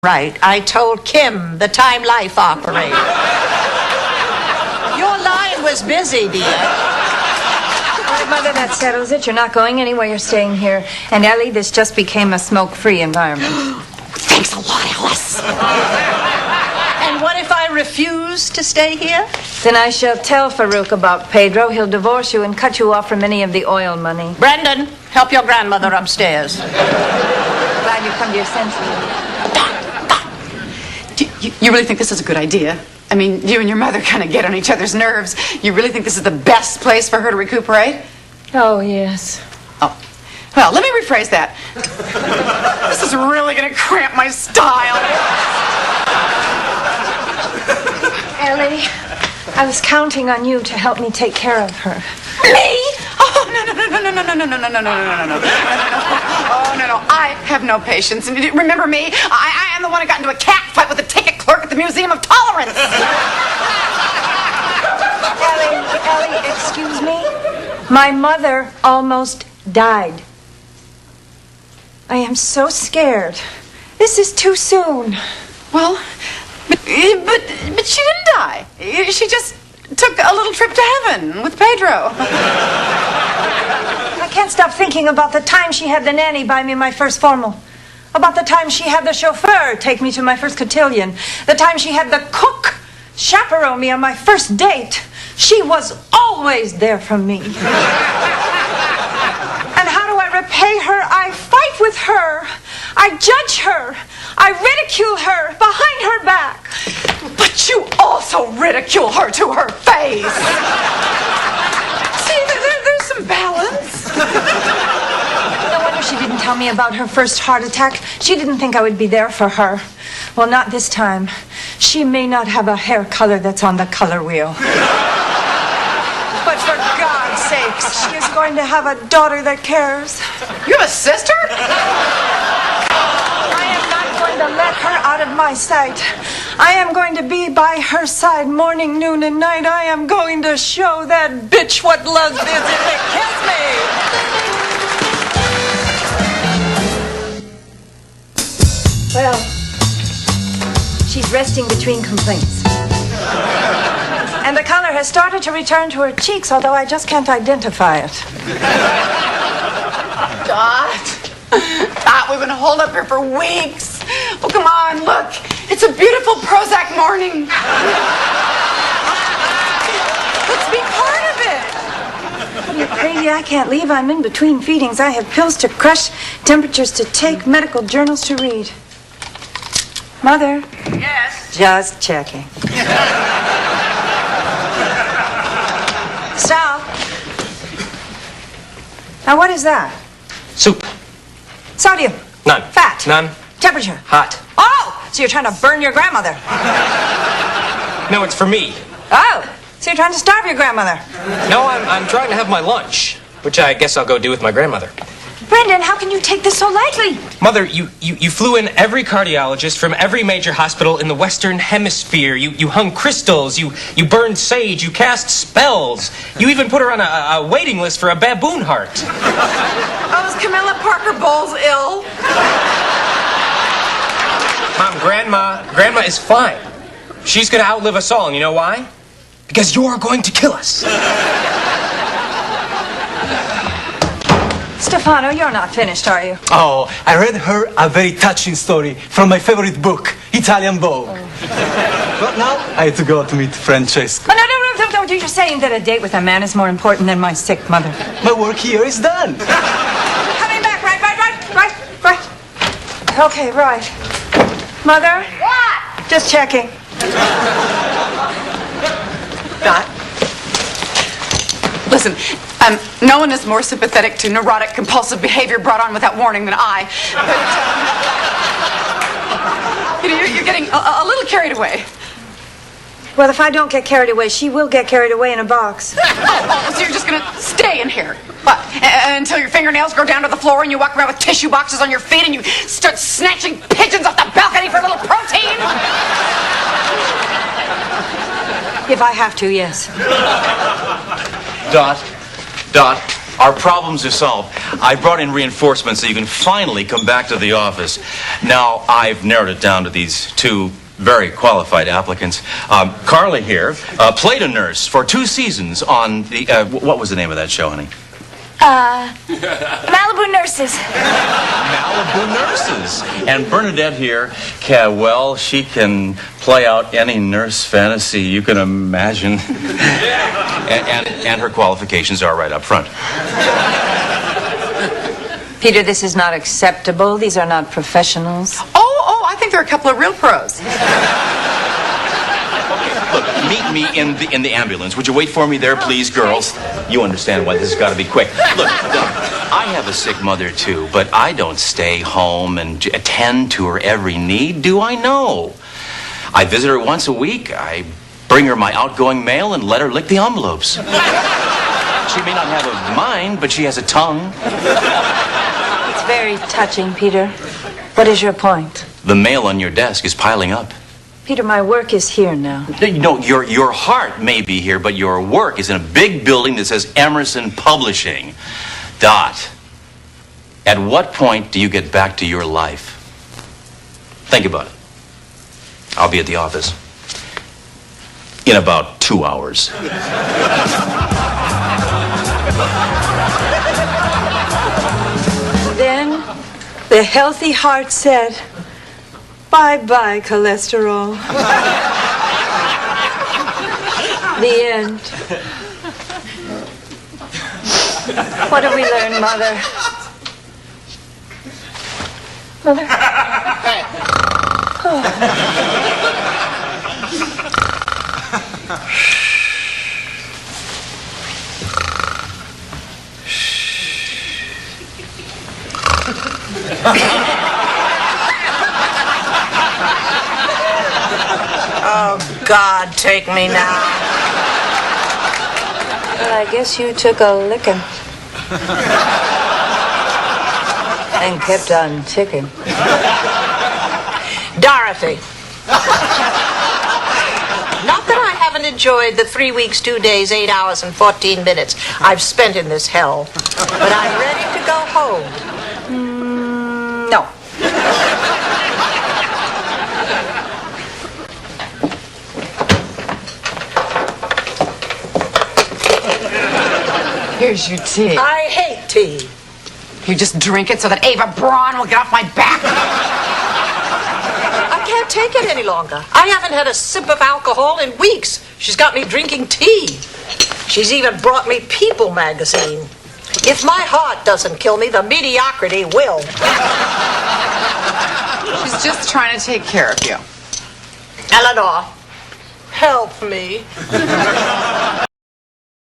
Right, I told Kim, the Time Life operator. Your line was busy, dear. All right, Mother, that settles it. You're not going anywhere. You're staying here. And, Ellie, this just became a smoke-free environment. Thanks a lot, Alice. And what if I refuse to stay here? Then I shall tell Farouk about Pedro. He'll divorce you and cut you off from any of the oil money. Brendan, help your grandmother upstairs. Glad you come to your senses. You really think this is a good idea? I mean, you and your mother kind of get on each other's nerves. You really think this is the best place for her to recuperate? Oh, yes. Oh. Well, let me rephrase that. This is really going to cramp my style. Ellie, I was counting on you to help me take care of her. Me? Oh, no. Oh, no. I have no patience. And remember me? I am the one who got into a cat fight with the ticket clerk at the Museum of Tolerance. Ellie, excuse me? My mother almost died. I am so scared. This is too soon. Well, but she didn't die. She just took a little trip to heaven with Pedro. I can't stop thinking about the time she had the nanny buy me my first formal. About the time she had the chauffeur take me to my first cotillion. The time she had the cook chaperone me on my first date. She was always there for me. And how do I repay her? I fight with her. I judge her. I ridicule her behind her back. But you also ridicule her to her face. See, there's some balance. No wonder she didn't tell me about her first heart attack. She didn't think I would be there for her. Well, not this time. She may not have a hair color that's on the color wheel. But for God's sakes, she is going to have a daughter that cares. You have a sister? To let her out of my sight. I am going to be by her side morning, noon, and night. I am going to show that bitch what love is if it kills me. Well, she's resting between complaints. And the color has started to return to her cheeks, although I just can't identify it. Dot, we've been holed up here for weeks. Oh, come on, look. It's a beautiful Prozac morning. Let's be part of it. You're crazy. I can't leave. I'm in between feedings. I have pills to crush, temperatures to take, medical journals to read. Mother? Yes? Just checking. Stop. Now, what is that? Soup. Sodium. None. Fat. None. Temperature. Hot. Oh! So you're trying to burn your grandmother. No, it's for me. Oh! So you're trying to starve your grandmother. No, I'm trying to have my lunch, which I guess I'll go do with my grandmother. Brendan, how can you take this so lightly? Mother, you flew in every cardiologist from every major hospital in the Western Hemisphere. You hung crystals. You burned sage. You cast spells. You even put her on a waiting list for a baboon heart. Oh, is Camilla Parker Bowles ill? Mom, Grandma is fine. She's going to outlive us all, and you know why? Because you're going to kill us. Stefano, you're not finished, are you? Oh, I read her a very touching story from my favorite book, Italian Vogue. But now I have to go to meet Francesco. Oh, no. You're saying that a date with a man is more important than my sick mother. My work here is done. Coming back, right. Okay, right. Mother? What? Just checking. Dot. Listen, no one is more sympathetic to neurotic, compulsive behavior brought on without warning than I. But, you're getting a little carried away. Well, if I don't get carried away, she will get carried away in a box. Oh, so you're just going to stay in here? What? Until your fingernails grow down to the floor and you walk around with tissue boxes on your feet and you start snatching pigeons off the balcony for a little protein? If I have to, yes. Dot, our problems are solved. I brought in reinforcements so you can finally come back to the office. Now, I've narrowed it down to these two very qualified applicants. Carly here played a nurse for 2 seasons on the... what was the name of that show, honey? Malibu Nurses. Malibu Nurses. And Bernadette here, she can play out any nurse fantasy you can imagine. and her qualifications are right up front. Peter, this is not acceptable. These are not professionals. Oh, I think there are a couple of real pros. Look, meet me in the ambulance. Would you wait for me there, please, girls? You understand why this has got to be quick. Look, I have a sick mother, too, but I don't stay home and attend to her every need, do I? No. I visit her once a week. I bring her my outgoing mail and let her lick the envelopes. She may not have a mind, but she has a tongue. It's very touching, Peter. What is your point? The mail on your desk is piling up. Peter, my work is here now. No, your heart may be here, but your work is in a big building that says Emerson Publishing. Dot. At what point do you get back to your life? Think about it. I'll be at the office in about 2 hours. Then the healthy heart said, bye-bye, cholesterol. The end. What have we learned, Mother? Mother? Oh, God, take me now. Well, I guess you took a licking. And kept on ticking. Dorothy. Not that I haven't enjoyed the 3 weeks, 2 days, 8 hours, and 14 minutes I've spent in this hell, but I'm ready to go home. No. Here's your tea. I hate tea. You just drink it so that Ava Braun will get off my back. I can't take it any longer. I haven't had a sip of alcohol in weeks. She's got me drinking tea. She's even brought me People magazine. If my heart doesn't kill me, the mediocrity will. She's just trying to take care of you. Eleanor, help me.